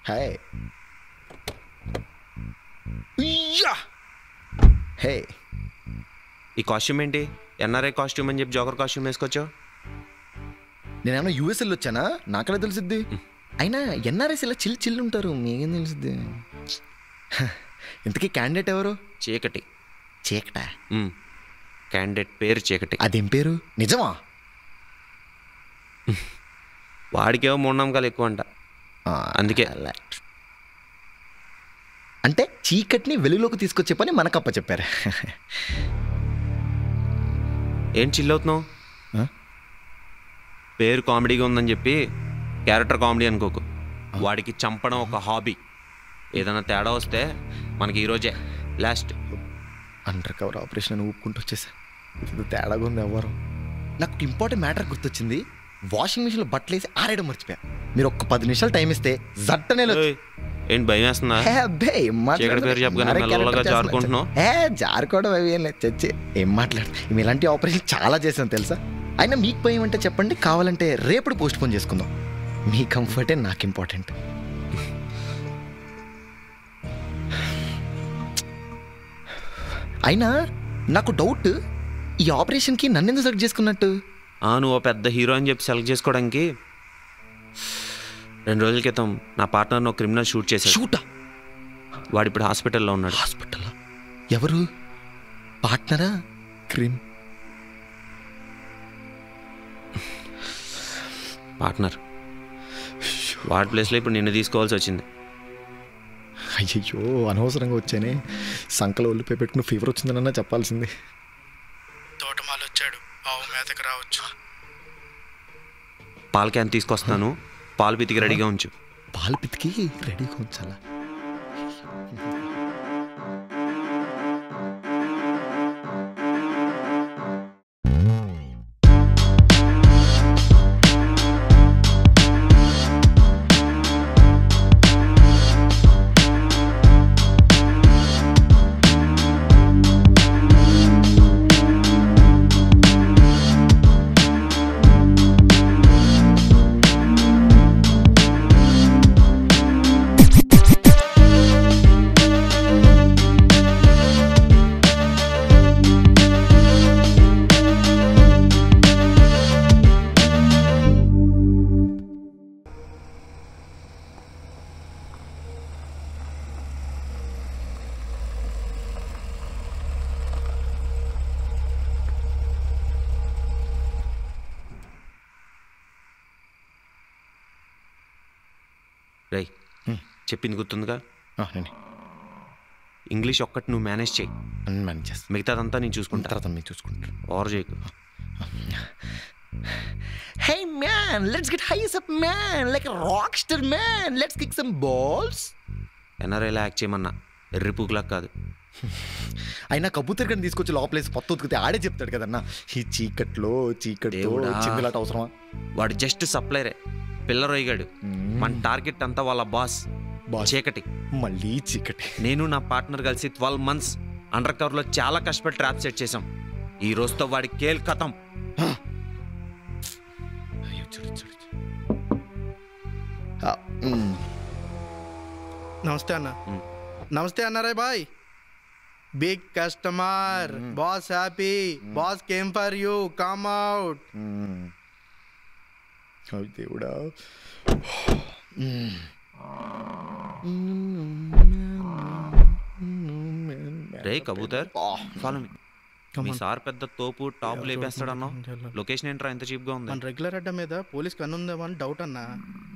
Hi. హే, ఈ costume ఏంటి? NRI costume అని చెప్పి జోకర్ కాస్ట్యూమ్ వేసుకొచ్చావు. నేనేమన్నా యూఎస్ఎల్ వచ్చానా? నాకలా తెలిసిద్ది. అయినా ఎన్ఆర్ఎస్ ఇలా చిల్ ఉంటారు, మీకేం తెలిసిద్ది? ఇంతకీ క్యాండిడేట్ ఎవరు? చీకటి. చీకట? క్యాండిడేట్ పేరు చీకటి. అదేం పేరు? నిజమా? వాడికేమో మూఢనమ్మకాలు ఎక్కువ అంట, అందుకే. అంటే చీకటిని వెలుగులోకి తీసుకొచ్చే పని మనకప్ప చెప్పారు. ఏం చిల్ అవుతున్నావు? పేరు కామెడీగా ఉందని చెప్పి క్యారెక్టర్ కామెడీ అనుకోకు. వాడికి చంపడం ఒక హాబీ. ఏదైనా తేడా వస్తే మనకి ఈరోజే లాస్ట్. అండర్ కవర్ ఆపరేషన్ అని ఊపుకుంటూ వచ్చేసా. ఇది తేడాగా ఉంది ఎవరు. నాకు ఇంపార్టెంట్ మ్యాటర్ గుర్తొచ్చింది. వాషింగ్ మిషన్లో బట్టలు వేసి ఆరేయడం మర్చిపోయా. మీరు ఒక్క 10 నిమిషాలు టైం ఇస్తే జట్టనే. ఏంటి భయం వేస్తుందా? జారుకోవడం అవి ఏం లేదు చచ్చి. ఏం మాట్లాడు, మేము ఇలాంటి ఆపరేషన్ చాలా చేసాం తెలుసా. అయినా మీకు భయం అంటే చెప్పండి, కావాలంటే రేపటి పోస్ట్ పోన్ చేసుకుందాం. మీ కంఫర్టే నాకు ఇంపార్టెంట్. అయినా నాకు డౌట్, ఈ ఆపరేషన్కి నన్ను ఎందుకు సెలెక్ట్ చేసుకున్నట్టు? నువ్వు పెద్ద హీరో అని చెప్పి సెలెక్ట్ చేసుకోవడానికి 2 రోజుల క్రితం నా పార్ట్నర్ను క్రిమినల్ షూట్ చేశాడు. షూటా? వాడు ఇప్పుడు హాస్పిటల్లో ఉన్నాడు. హాస్పిటల్లో? ఎవరు? పార్ట్నరా? పార్ట్నర్. వాడి ప్లేస్లో ఇప్పుడు నిన్ను తీసుకోవాల్సి వచ్చింది. అయ్యయ్యో, అనవసరంగా వచ్చానే. సంకలో ఒళ్ళిపోయి పెట్టుకుని ఫీవర్ వచ్చిందనన్నా చెప్పాల్సింది. తోటమాలు వచ్చాడు, ఆవు మేతకు రావచ్చు. పాల క్యాన్ తీసుకొస్తున్నాను, పాలు పితికి రెడీగా ఉంచు. పాలు పితికి రెడీగా ఉంచాలా? రై, చెప్పింది గుర్తుందిగా? ఇంగ్లీష్ ఒక్కటి నువ్వు మేనేజ్ చేయి, మిగతాదంతా నేను చూసుకుంటా. తర్వాత మీరు చూసుకుంటారు. ఓవర్ చేయకు. Hey man, let's get high up man, like a rockstar man. Let's kick some balls. ఎన్ఆర్ఐలా యాక్ట్ చేయమన్నా, ఎర్రిపూకులా కాదు. అయినా కబూతర్ గని తీసుకొచ్చి లోపలేసి పొత్త ఉతికితే ఆడే చెప్తాడు కదన్నా. ఈ చీకట్లో చిందులాట అవసరమా? వాడు జస్ట్ సప్లైరే, పిల్ల రొయ్యగాడు. మన టార్గెట్ అంతా వాళ్ళ బాస్ చీకటి. మళ్ళీ చీకటి. నేను నా పార్ట్నర్ కలిసి 12 months అండర్ కవర్లో చాలా కష్టపడి ట్రాప్ సెట్ చేసాం. ఈ రోజుతో వాడి కేల్ కథం. నమస్తే అన్న. నమస్తే అన్నారా boy. Big customer, boss happy, boss came for you, come out. దేవుడా. రే కబూతర్, ఫాలో మీ. మీ సార్ పెద్ద తోపు, టాప్ లేపేస్తాడన్నా. లొకేషన్ ఏంట్రా ఎంత చీప్గా ఉంది? మన రెగ్యులర్ అడ్డా మీద పోలీస్ కన్నుందేమో అని డౌట్ అన్నా.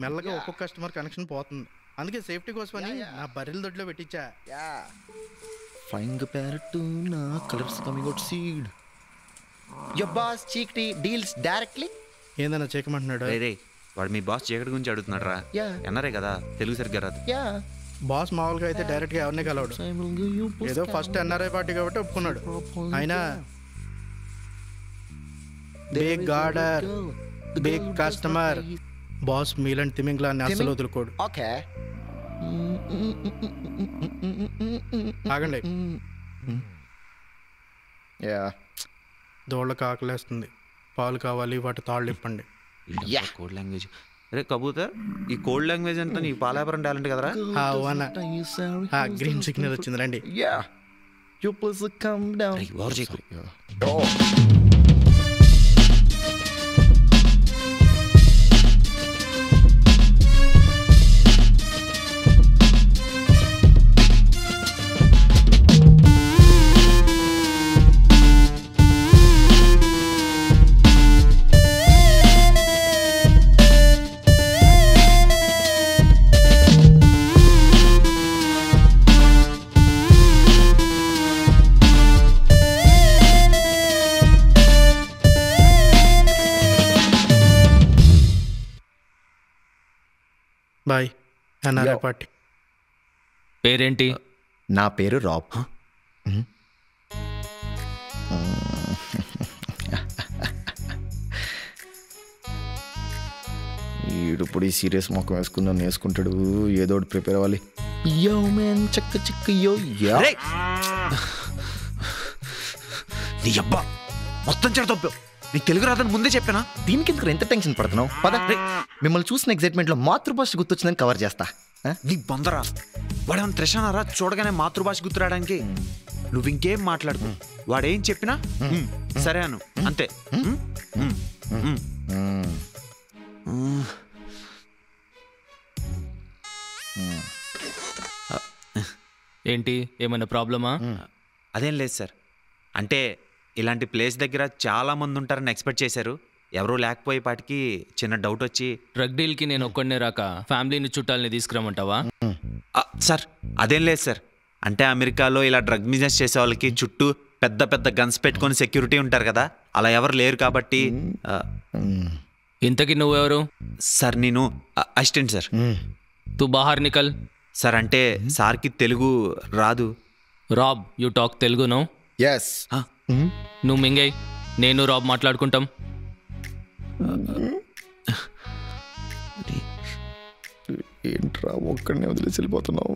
మెల్లగా ఒక్కొక్క కస్టమర్ కనెక్షన్ పోతుంది. అందుకే సేఫ్టీ కోసమని నా బర్రెల దొడ్లో పెట్టించా. ఫ్లయింగ్ ప్యారెట్, నా colours coming out seed. Your boss చీకటి డీల్స్ డైరెక్ట్లీ. ఏందన్నా చేయకమంటున్నాడు? రే, వాడు మీ బాస్ చీకటి గురించి అడుగుతున్నాడు రా. ఎన్నారే కదా, తెలుగు సరిగ్గా రాదు. బాస్ మామూలుగా అయితే డైరెక్ట్గా ఎవరిని కలవడు. ఏదో ఫస్ట్ ఎన్ఆర్ఐ పార్టీ కాబట్టి ఒప్పుకున్నాడు. అయినా big order, big customer, boss మీలాంటి తిమింగ్లాన్ని అస్సలు వదులుకోడు. ఓకే, ఆగండి. దోళ్ళకి ఆకలేస్తుంది, పాలు కావాలి, వాటి తాళ్ళు ఇప్పండి. Code language. అరే కబూతర్, ఈ కోల్డ్ లాంగ్వేజ్ అంతా నీ పాలాపురం టాలెంట్ కదరా? గ్రీన్ సిగ్నల్ వచ్చింది రండి. ఎవరు చేయకు. Boy NRI party. పేరేంటి? నా పేరు రాబ్. ఈడుప్పుడు ఈ సీరియస్ మొక్క వేసుకుని నన్ను వేసుకుంటాడు. ఏదో ఒకటి ప్రిపేర్ అవ్వాలి. యో మ్యాన్ చక్క చిక్క యో యా. నీ అబ్బా మొత్తం చెడతొప్పావు. నీకు తెలుగు రాదని ముందే చెప్పానా? దీనికి ఎందుకు ఎంత టెన్షన్ పడుతున్నావు? పద, మిమ్మల్ని చూసిన ఎగ్జైట్మెంట్లో మాతృభాష గుర్తొచ్చిందని కవర్ చేస్తా. నీ బొందరా, వాడేమన్నా త్రిషానారా చూడగానే మాతృభాష గుర్తురాడానికి? నువ్వు ఇంకేం మాట్లాడుకు, వాడేం చెప్పినా సరే అను అంతే. ఏంటి, ఏమైనా ప్రాబ్లమా? అదేం లేదు సార్, అంటే ఇలాంటి ప్లేస్ దగ్గర చాలా మంది ఉంటారని ఎక్స్పెక్ట్ చేశారు. ఎవరూ లేకపోయేపాటికి చిన్న డౌట్ వచ్చి. డ్రగ్ డీల్కి నేను ఒక్కడనే రాక ఫ్యామిలీని చుట్టాలని తీసుకురమ్మంటావా? సార్ అదేం లేదు సార్, అంటే అమెరికాలో ఇలా డ్రగ్ బిజినెస్ చేసే వాళ్ళకి చుట్టూ పెద్ద పెద్ద గన్స్ పెట్టుకొని సెక్యూరిటీ ఉంటారు కదా, అలా ఎవరు లేరు కాబట్టి. ఇంతకీ నువ్వెవరు? సార్ నేను అసిస్టెంట్ సార్. తూ బాహర్ నికల్. సార్ అంటే సార్కి తెలుగు రాదు. Rob, you talk Telugu no? Yes. నువ్వు మింగై, నేను రాబ్ మాట్లాడుకుంటాం. ఏంట్రా ఒక్కడనే వదిలేసి వెళ్ళిపోతున్నావు?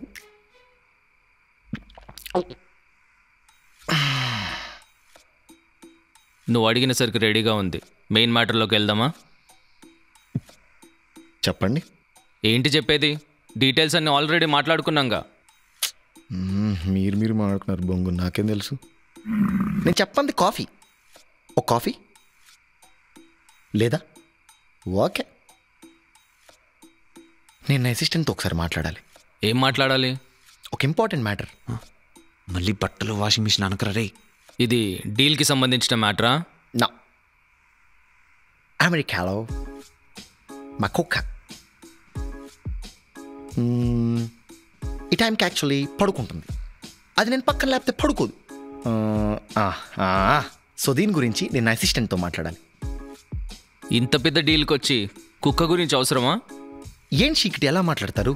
నువ్వు అడిగిన సరికి రెడీగా ఉంది. మెయిన్ మ్యాటర్లోకి వెళ్దామా? చెప్పండి. ఏంటి చెప్పేది? డీటెయిల్స్ అన్నీ ఆల్రెడీ మాట్లాడుకున్నాంగా. మీరు మాట్లాడుకున్నారు బొంగు, నాకేం తెలుసు. నేను చెప్పండి కాఫీ. ఓ కాఫీ లేదా? ఓకే, నేను నా అసిస్టెంట్తో ఒకసారి మాట్లాడాలి. ఏం మాట్లాడాలి? ఒక ఇంపార్టెంట్ మ్యాటర్. మళ్ళీ బట్టలు వాషింగ్ మిషన్ అనకరా రే. ఇది డీల్కి సంబంధించిన మ్యాటరా? నా అమెరికాలో మా కుక్క ఈ టైంకి యాక్చువల్లీ పడుకుంటుంది. అది నేను పక్కన లేకపోతే పడుకోదు. సో దీని గురించి నేను నా అసిస్టెంట్తో మాట్లాడాలి. ఇంత పెద్ద డీల్కి వచ్చి కుక్క గురించి అవసరమా? ఏం చీకటి ఎలా మాట్లాడతారు?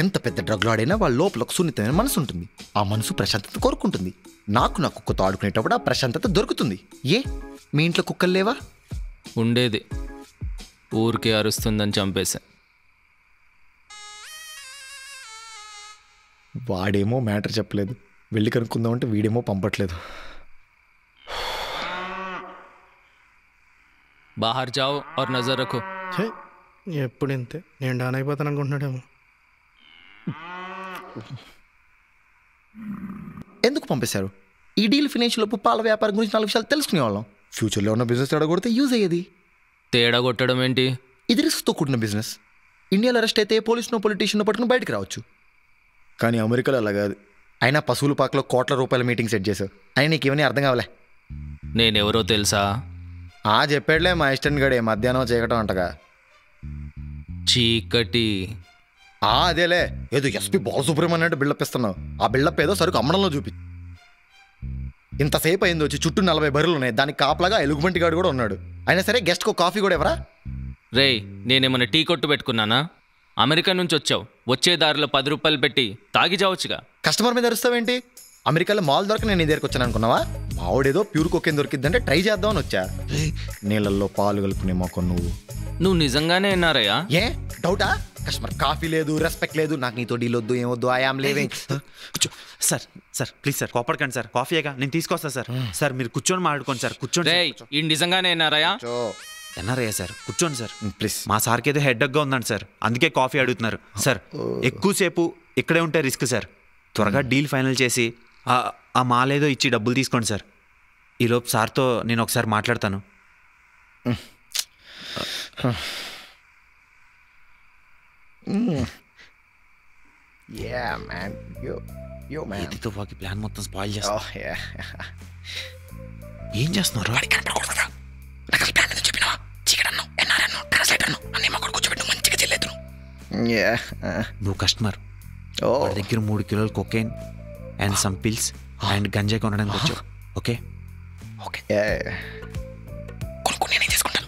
ఎంత పెద్ద డ్రగ్లు ఆడైనా వాళ్ళ లోపల ఒక సున్నితమైన మనసు ఉంటుంది. ఆ మనసు ప్రశాంతత కోరుకుంటుంది. నాకు నా కుక్కతో ఆడుకునేటప్పుడు ఆ ప్రశాంతత దొరుకుతుంది. ఏ మీ ఇంట్లో కుక్కలు లేవా? ఉండేది, ఊరికే అరుస్తుందని చంపేశా. వాడేమో మ్యాటర్ చెప్పలేదు, వెళ్ళి కనుక్కుందామంటే వీడేమో పంపట్లేదు. బాహర్ జాओ और नजर रखो. ఎప్పుడు ఇంతే, నేను డాన్ అయిపోతాను అనుకుంటున్నాడేమో. ఎందుకు పంపేశారు? ఈ డీల్ ఫినిష్ లోపు పాల వ్యాపారం గురించి 4 విషయాలు తెలుసుకునేవాళ్ళం. ఫ్యూచర్లో ఉన్న బిజినెస్ ఎడగొడితే యూజ్ అయ్యేది. తేడా కొట్టడం ఏంటి? ఇది రిస్క్తో కూడిన బిజినెస్. ఇండియాలో అరెస్ట్ అయితే పోలీసునో పొలిటీషియన్లో పట్టుకుని బయటకు రావచ్చు. కానీ అమెరికాలో అలా కాదు. అయినా పశువుల పాకలో కోట్ల రూపాయల మీటింగ్ సెట్ చేశావు. అయినా నీకు ఇవన్నీ అర్థం కావాలే. నేనెవరో తెలుసా? చెప్పాడులే మా అసిస్టెంట్ గడే, మధ్యాహ్నం చీకటం అంటగా. చీకటి అదేలే, ఏదో ఎస్పీ బాలసుబ్రహ్మణ్యం అంటే బిల్డప్ ఇస్తున్నావు. ఆ బిల్డప్ ఏదో సరుకు అమ్మడంలో చూపి. ఇంతసేపు అయింది వచ్చి, చుట్టూ 40 బర్రెలు ఉన్నాయి. దానికి కాపలాగా ఎలుగుబంటి గాడు కూడా ఉన్నాడు. అయినా సరే గెస్ట్కో కాఫీ కూడా ఎవరా? రేయ్, నేనేమన్నా టీ కొట్టు పెట్టుకున్నానా? అమెరికా నుంచి వచ్చావు, వచ్చే దారిలో 10 రూపాయలు పెట్టి తాగి జావచ్చుగా. కస్టమర్ మీద అరుస్తావేంటి? అమెరికాలో మాల్ దొరక నేను నీ దగ్గరకు వచ్చాను అనుకున్నావా? మావిడేదో ప్యూర్ కొకేన్ దొరికిద్దంటే ట్రై చేద్దామని వచ్చా. నీళ్ళల్లో పాలు కలుపుకునే మొక్క నువ్వు నిజంగానే విన్నారయ్యా? ఏ డౌటా? కస్టమర్ కాఫీ లేదు, రెస్పెక్ట్ లేదు. నాకు నీతో డీల్ వద్దు, ఏమొద్దు. I am living. Sir sir please sir, కోపడకండి సార్. కాఫీగా నేను తీసుకొస్తా సార్. సార్ మీరు కూర్చొని మాట్లాడుకోండి సార్. కూర్చోండి. రేయ్, ఈ నిజంగానే విన్నారయ్యా? ఎన్ఆర్ఐ సార్ కూర్చోండి సార్. ప్లీజ్. మా సార్కి ఏదో హెడ్డక్గా ఉందండి సార్, అందుకే కాఫీ అడుగుతున్నారు సార్. ఎక్కువసేపు ఇక్కడే ఉంటే రిస్క్ సార్. త్వరగా డీల్ ఫైనల్ చేసి ఆ మాలేదో ఇచ్చి డబ్బులు తీసుకోండి సార్. ఈలోపు సార్తో నేను ఒకసారి మాట్లాడతాను. Yeah, man. Yo, man. ఇది తుపాకి ప్లాన్ మొత్తం స్పాయిల్ చేస్తా. Oh, yeah. ఏం చేస్తున్నారు? వాడికి కనపడకూడదు కదా. నాకు అసలు ప్లాన్ ఏదో చెప్పినావా? చీకటి అన్నావు, ఎన్ఆర్ అన్నావు, ట్రాన్స్లేట్ అన్నావు, అన్నీ మా కూడా కూర్చోబెట్టు మంచిగా చెల్లేదును. నువ్వు కస్టమర్. ఓ వాడి దగ్గర 3 కిలోలు cocaine and some pills and గంజాయి కొనడానికి వచ్చావు. Okay okay. కొనుక్కొని నేనే తీసుకుంటాను.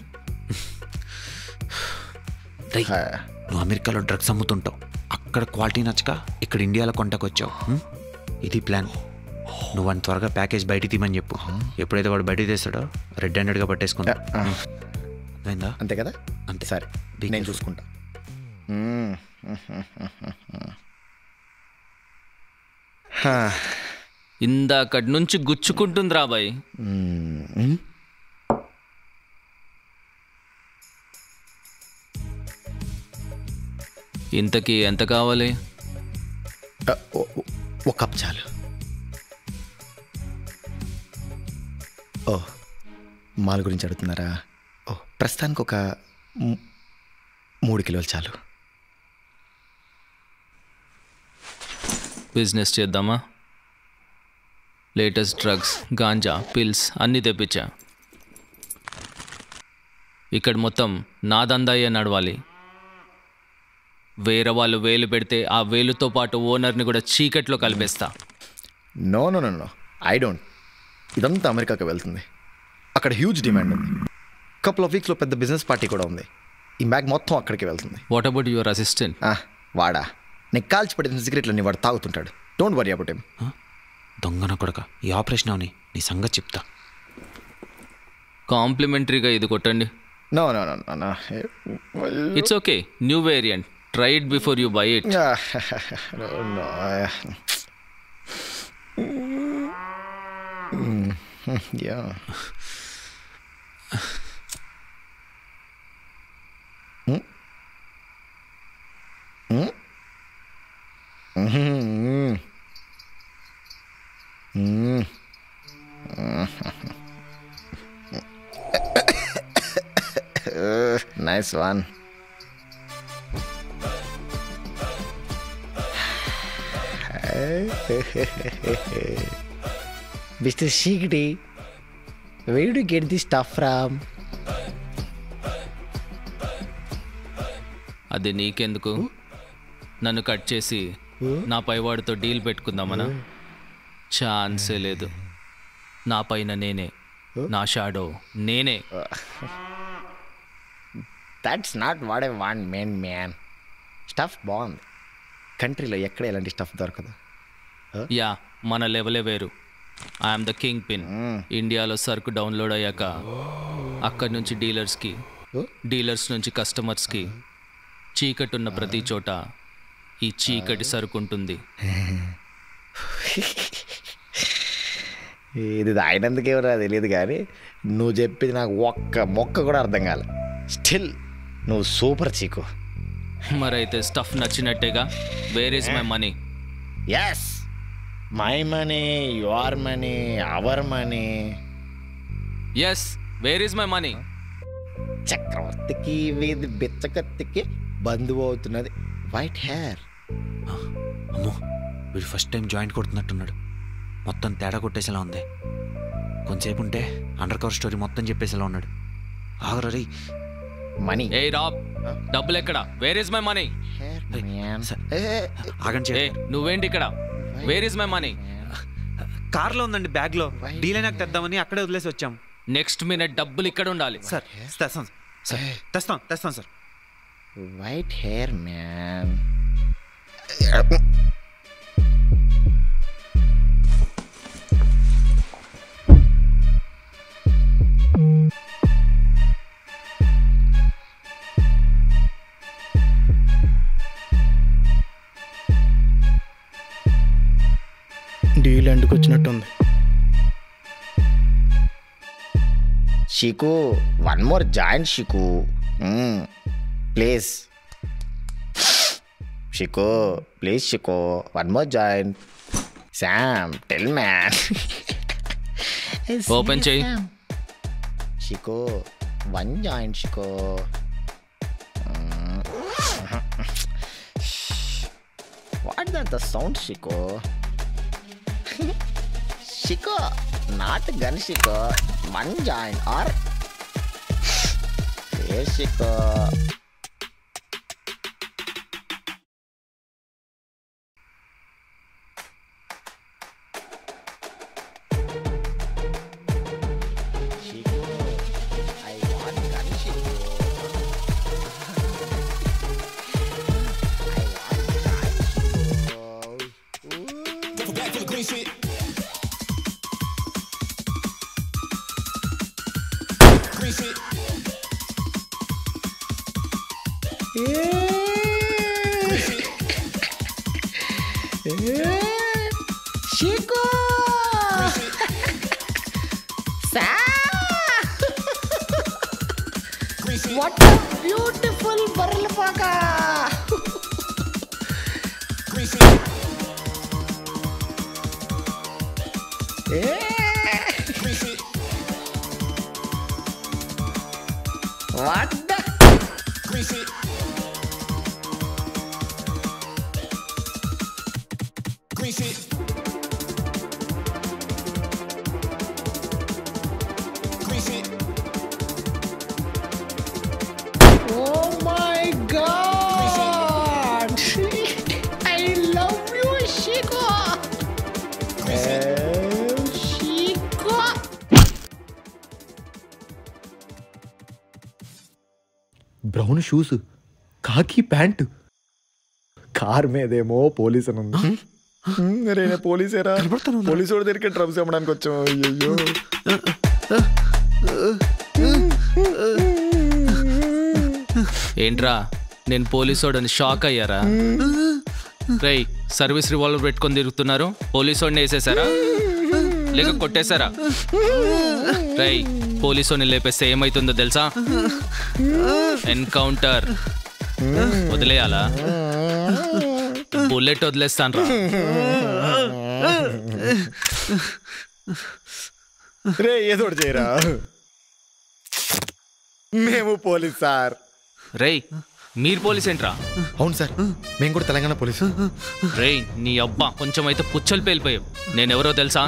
నువ్వు అమెరికాలో డ్రగ్స్ అమ్ముతుంటావు, అక్కడ క్వాలిటీ నచ్చక ఇక్కడ ఇండియాలో కొంటకు వచ్చావు. ఇది ప్లాన్. నువ్వు వాడిని త్వరగా ప్యాకేజ్ బయటికి తీమని చెప్పు. ఎప్పుడైతే వాడు బయటికి తీస్తాడో రెడ్ హ్యాండెడ్గా పట్టేసుకుంటా. అయిందా? అంతే కదా. అంతే. సరే నేను చూసుకుంటా. ఇందాకటి నుంచి గుచ్చుకుంటుందిరా బాయ్. ఇంతకీ ఎంత కావాలి? ఒక కప్ చాలు. ఓ మాల్ గురించి అడుగుతున్నారా? ఓ ప్రస్తుతానికి ఒక 3 కిలోలు చాలు. బిజినెస్ చేద్దామా? లేటెస్ట్ డ్రగ్స్, గాంజా, పిల్స్ అన్నీ తెప్పించా. ఇక్కడ మొత్తం నా దందాయే నడవాలి. వేరే వాళ్ళు వేలు పెడితే ఆ వేలుతో పాటు ఓనర్ని కూడా చీకట్లో కలిపేస్తా. No no no no I don't. ఇదంతా అమెరికాకి వెళ్తుంది. అక్కడ హ్యూజ్ డిమాండ్ ఉంది. కపుల్ ఆఫ్ వీక్స్లో పెద్ద బిజినెస్ పార్టీ కూడా ఉంది. ఈ బ్యాగ్ మొత్తం అక్కడికి వెళ్తుంది. What about your assistant? వాడా నీకు కాల్చి పడిన సిగరెట్లన్నీ వాడు తాగుతుంటాడు. Don't worry about him. దొంగన కొడక, ఈ ఆపరేషన్ అవని నీ సంగతి చెప్తా. కాంప్లిమెంటరీగా ఇది కొట్టండి. No no no no no it's okay, new variant. Try it before you buy it. Nice one. Mr. Shigdi, where did you get this stuff from? అది నీకెందుకు? నన్ను కట్ చేసి నా పైవాడితో డీల్ పెట్టుకుందామనా? ఛాన్సే లేదు. నా పైన నేనే, నా షాడో నేనే. That's not what I want, man. Stuff బాగుంది. కంట్రీలో ఎక్కడ ఎలాంటి స్టఫ్ దొరకదు. యా, మన లెవెలే వేరు. I'm the king pin. ఇండియాలో సరుకు డౌన్లోడ్ అయ్యాక అక్కడి నుంచి డీలర్స్కి, డీలర్స్ నుంచి కస్టమర్స్కి, చీకటి ఉన్న ప్రతి చోట ఈ చీకటి సరుకు ఉంటుంది. ఇది ఆయనందుకేమో తెలియదు కానీ నువ్వు చెప్పింది నాకు ఒక్క మొక్క కూడా అర్థం కాలే. స్టిల్ నువ్వు సూపర్ చీకు. మరైతే స్టఫ్ నచ్చినట్టేగా. Where is my money? Yes, my money, your money, our money. Yes, where is my money? చక్రవర్తికి వీధి బిచ్చకత్తికి బంధువు అవుతున్నది వైట్ హెయిర్. అమ్మో, వీడు ఫస్ట్ టైం జాయింట్ కొడుతున్నట్టున్నాడు. మొత్తం తేడా కొట్టేసేలా ఉంది. కొంతసేపు ఉంటే అండర్ కవర్ స్టోరీ మొత్తం చెప్పేసేలా ఉన్నాడు. ఆగరీ మనీ. ఏ రాబ్, డబ్బులు ఎక్కడ? Wear is my money? ఆగండి. ఏ నువ్వేంటి ఇక్కడ? Wear is my money? కార్లో ఉందండి, బ్యాగ్లో. డీల్ అయినాక తెద్దామని అక్కడే వదిలేసి వచ్చాం. నెక్స్ట్ మినిట్ డబ్బులు ఇక్కడ ఉండాలి. సార్ తెస్తాం సార్, తెస్తాం sir. White hair man. Deal ఎండుకు వచ్చినట్టుంది. Chico one more joint Chico please Chico please Chico one more joint Sam tell man open చెయ్యి. Chico one joint Chico what that the sound Chico Chico not gun Chico one joint or Chico Chico! What a beautiful barlpaka! What the? Greasy. Greasy. Greasy. Oh my God! I love you, Chico. Chico. Brown shoes, కాకి pant, car మీదేమో police అని ఉంది. రేనే పోలీసేరా, police వాడు దగ్గరికి drums అమ్మడానికి వచ్చాము. అయ్యో ఏంట్రా నేను పోలీసోడని షాక్ అయ్యారా? రేయ్ సర్వీస్ రివాల్వర్ పెట్టుకొని తిరుగుతున్నారు, పోలీసోడిని వేసేసారా లేక కొట్టేశారా? రేయ్ పోలీసోని లేపేస్తే ఏమైతుందో తెలుసా? ఎన్కౌంటర్. వదిలేయాలా? బుల్లెట్ వదిలేస్తాను రా. రే ఏదో ఒకటి చేయరా, మేము పోలీస్ సార్. రేయ్ మీరు పోలీస్ ఏంట్రా? అవును సార్, మేము కూడా తెలంగాణ పోలీసు. రేయ్ నీ అబ్బా కొంచెం అయితే పుచ్చలు పేలిపోయావు. నేనెవరో తెలుసా?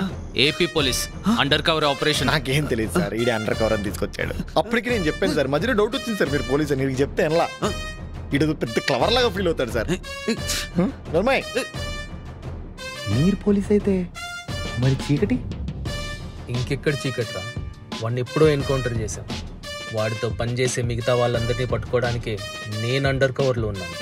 AP police under cover operation. నాకేం తెలియదు సార్, ఈడే అండర్ కవర్ అని తీసుకొచ్చాడు. అప్పటికి నేను చెప్పాను సార్, మధ్యలో డౌట్ వచ్చింది సార్ మీరు పోలీస్ అని. చెప్తే ఎలా ఈడో పెద్ద క్లవర్ లాగా ఫీల్ అవుతాడు సార్. నర్మాయ్ మీరు పోలీస్ అయితే మరి చీకటి ఇంకెక్కడ చీకట్రా? వాడిని ఎప్పుడో ఎన్కౌంటర్ చేశాం. వాడితో పనిచేసే మిగతా వాళ్ళందరినీ పట్టుకోవడానికి నేను అండర్ కవర్లో ఉన్నాను.